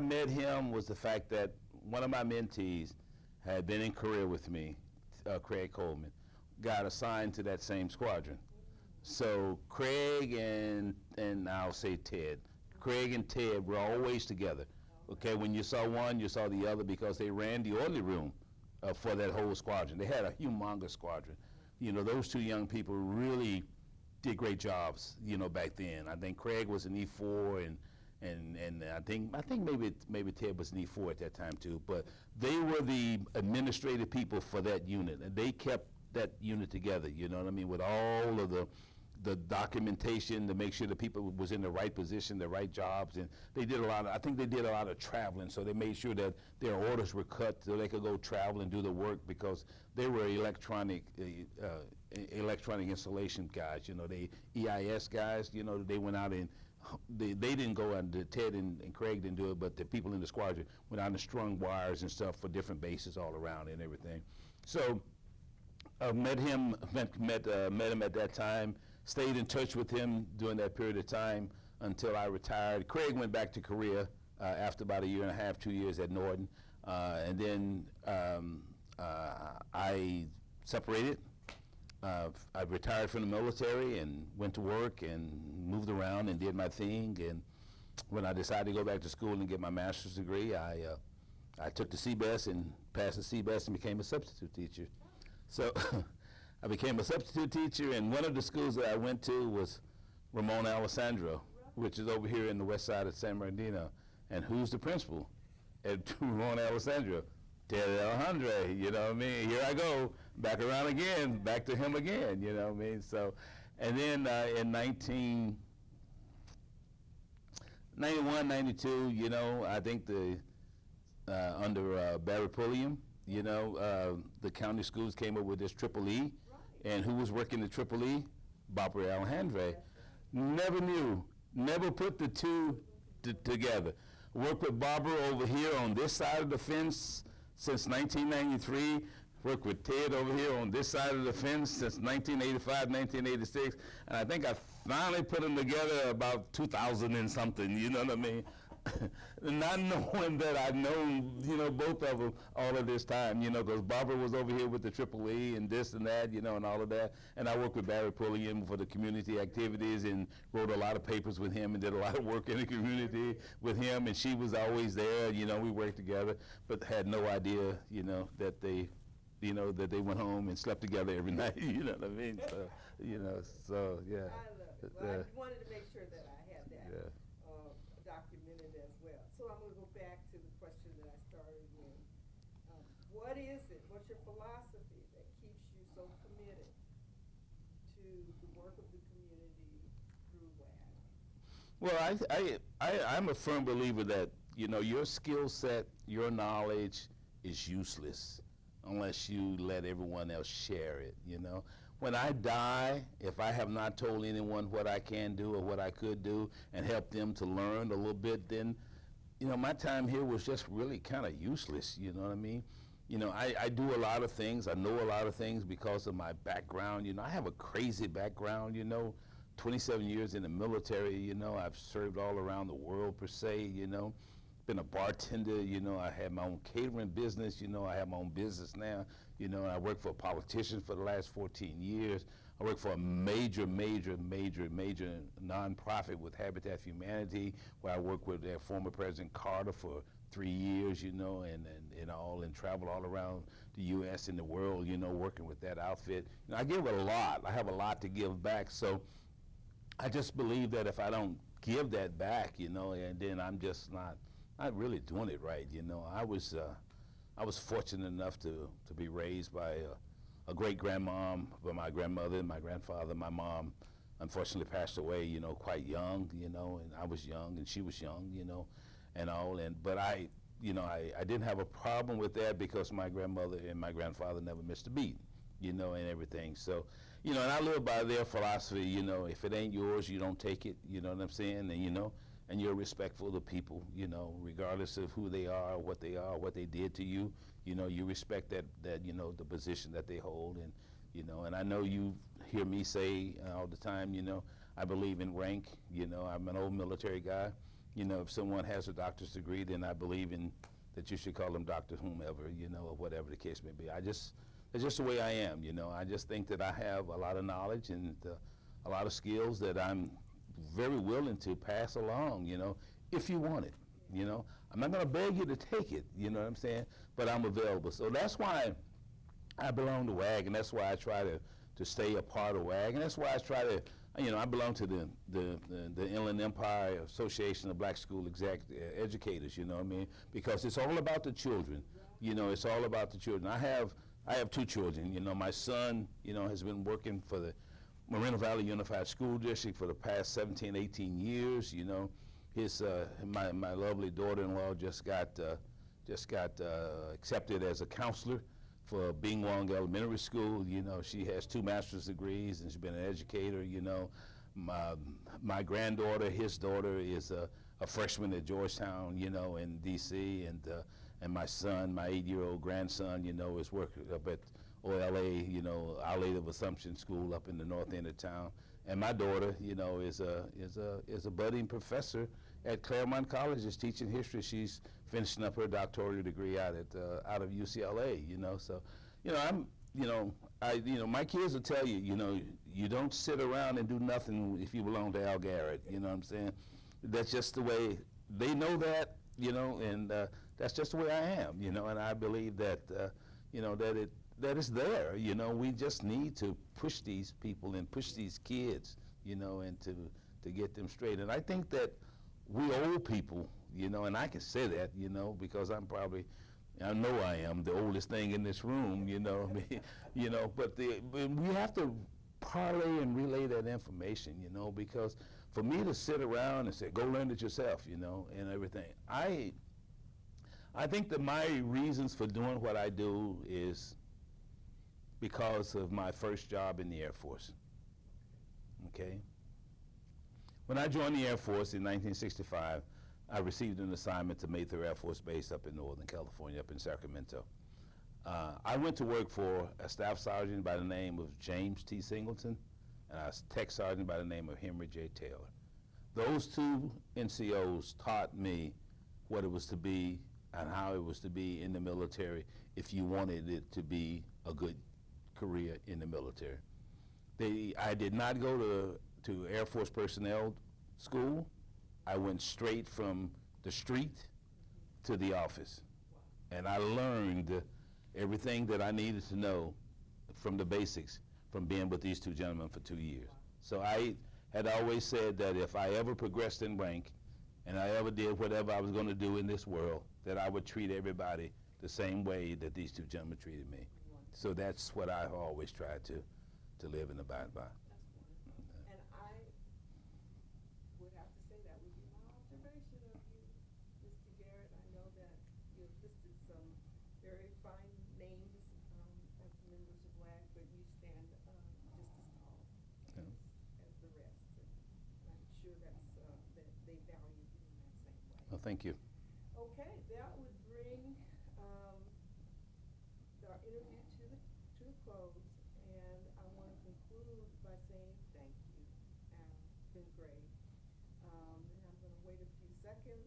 I met him was the fact that one of my mentees had been in Korea with me, Craig Coleman, got assigned to that same squadron. So Craig and I'll say Ted. Craig and Ted were always together. Okay, when you saw one, you saw the other because they ran the orderly room for that whole squadron. They had a humongous squadron. You know, those two young people really did great jobs, you know, back then. I think Craig was an E4 and I think maybe Ted was an E4 at that time too, but they were the administrative people for that unit, and they kept that unit together, you know what I mean, with all of the documentation to make sure the people was in the right position, the right jobs, and they did a lot of, I think they did a lot of traveling, so they made sure that their orders were cut so they could go travel and do the work because they were electronic installation guys, you know, they EIS guys, you know, they went out and they didn't go out, Ted and Craig didn't do it, but the people in the squadron went out and strung wires and stuff for different bases all around and everything. So met him at that time, stayed in touch with him during that period of time until I retired. Craig went back to Korea after about a year and a half, 2 years at Norton, and then I separated. I retired from the military and went to work and moved around and did my thing. And when I decided to go back to school and get my master's degree, I took the CBS and passed the CBS and became a substitute teacher. So I became a substitute teacher, and one of the schools that I went to was Ramon Alessandro, which is over here in the west side of San Bernardino. And who's the principal at Ramon Alessandro? Ted Alejandre, you know what I mean? Here I go, back around again, back to him again, you know what I mean? So, and then in 1991, 92, you know, I think under Barry Pulliam, you know, the county schools came up with this Triple E, and who was working the Triple E? Barbara Alejandre. Never knew, never put the two together. Worked with Barbara over here on this side of the fence since 1993, worked with Ted over here on this side of the fence since 1985, 1986, and I think I finally put them together about 2000 and something, you know what I mean? Not knowing that I've known, you know, both of them all of this time, you know, because Barbara was over here with the Triple E and this and that, you know, and all of that. And I worked with Barry Pulliam for the community activities and wrote a lot of papers with him and did a lot of work in the community with him. And she was always there, you know, we worked together, but had no idea, you know, that they went home and slept together every night, you know what I mean? So, you know, so, yeah. I love it. Well, I wanted to make sure that I had that. Documented as well. So I'm going to go back to the question that I started with. What is it? What's your philosophy that keeps you so committed to the work of the community through WAC? Well, I'm a firm believer that, you know, your skill set, your knowledge is useless unless you let everyone else share it, you know. When I die, if I have not told anyone what I can do or what I could do and help them to learn a little bit, then, you know, my time here was just really kind of useless, you know what I mean? You know, I do a lot of things, I know a lot of things because of my background, you know, I have a crazy background, you know, 27 years in the military, you know, I've served all around the world per se, you know. Been a bartender, you know, I had my own catering business, you know, I have my own business now, you know, and I worked for a politician for the last 14 years. I work for a major nonprofit with Habitat for Humanity, where I worked with their former President Carter for 3 years, you know, and traveled all around the U.S. and the world, you know, working with that outfit. You know, I give a lot. I have a lot to give back, so I just believe that if I don't give that back, you know, and then I'm just not really doing it right, you know. I was fortunate enough to be raised by a great grandmom, by my grandmother and my grandfather. My mom unfortunately passed away, you know, quite young, you know, and I was young and she was young, you know, and all. But I didn't have a problem with that because my grandmother and my grandfather never missed a beat, you know, and everything. So, you know, and I live by their philosophy, you know, if it ain't yours, you don't take it, you know what I'm saying? And, you know, and you're respectful to people, you know, regardless of who they are, what they did to you, you know, you respect that you know, the position that they hold. And, you know, and I know you hear me say all the time, you know, I believe in rank, you know, I'm an old military guy, You know, if someone has a doctor's degree, then I believe in that you should call them Dr. Whomever, you know, or whatever the case may be. It's just the way I am, you know. I just think that I have a lot of knowledge and a lot of skills that I'm very willing to pass along, you know, if you want it, you know. I'm not going to beg you to take it, you know what I'm saying, but I'm available. So that's why I belong to WAG, and that's why I try to stay a part of WAG, and that's why I try to, you know, I belong to the Inland Empire Association of Black School Educators, you know what I mean, because it's all about the children, you know, it's all about the children. I have two children, you know. My son, you know, has been working for the Moreno Valley Unified School District for the past 17, 18 years, you know. My lovely daughter-in-law just got accepted as a counselor for Bingwong Elementary School. You know, she has 2 master's degrees and she's been an educator, you know. My granddaughter, his daughter, is a freshman at Georgetown, you know, in D.C., and my son, my 8-year-old grandson, you know, is working up at OLA, you know, Our Lady of Assumption School up in the north end of town. And my daughter, you know, is a budding professor at Claremont College, is teaching history. She's finishing up her doctoral degree out of UCLA, you know. So, you know, my kids will tell you, you know, you don't sit around and do nothing if you belong to Al Garrett, you know what I'm saying? That's just the way, they know that, you know, and that's just the way I am, you know, and I believe that, you know, that it's there, you know. We just need to push these people and push these kids, you know, and to get them straight. And I think that we old people, you know, and I can say that, you know, because I know I am the oldest thing in this room, you know, I mean, you know, but we have to parlay and relay that information, you know, because for me to sit around and say, go learn it yourself, you know, and everything, I think that my reasons for doing what I do is because of my first job in the Air Force, okay? When I joined the Air Force in 1965, I received an assignment to Mather Air Force Base up in Northern California, up in Sacramento. I went to work for a staff sergeant by the name of James T. Singleton and a tech sergeant by the name of Henry J. Taylor. Those 2 NCOs taught me what it was to be and how it was to be in the military if you wanted it to be a good career in the military. I did not go to Air Force personnel school. I went straight from the street to the office. And I learned everything that I needed to know from the basics from being with these 2 gentlemen for 2 years. So I had always said that if I ever progressed in rank and I ever did whatever I was going to do in this world, that I would treat everybody the same way that these 2 gentlemen treated me. So that's what I've always tried to live and abide by. And I would have to say that would be my observation of you, Mr. Garrett. I know that you've listed some very fine names as members of WAG, but you stand just as tall as the rest. And I'm sure that they value you in that same way. Well, thank you. Okay, that would bring our interview to a close, and I want to conclude by saying thank you. It's been great. And I'm going to wait a few seconds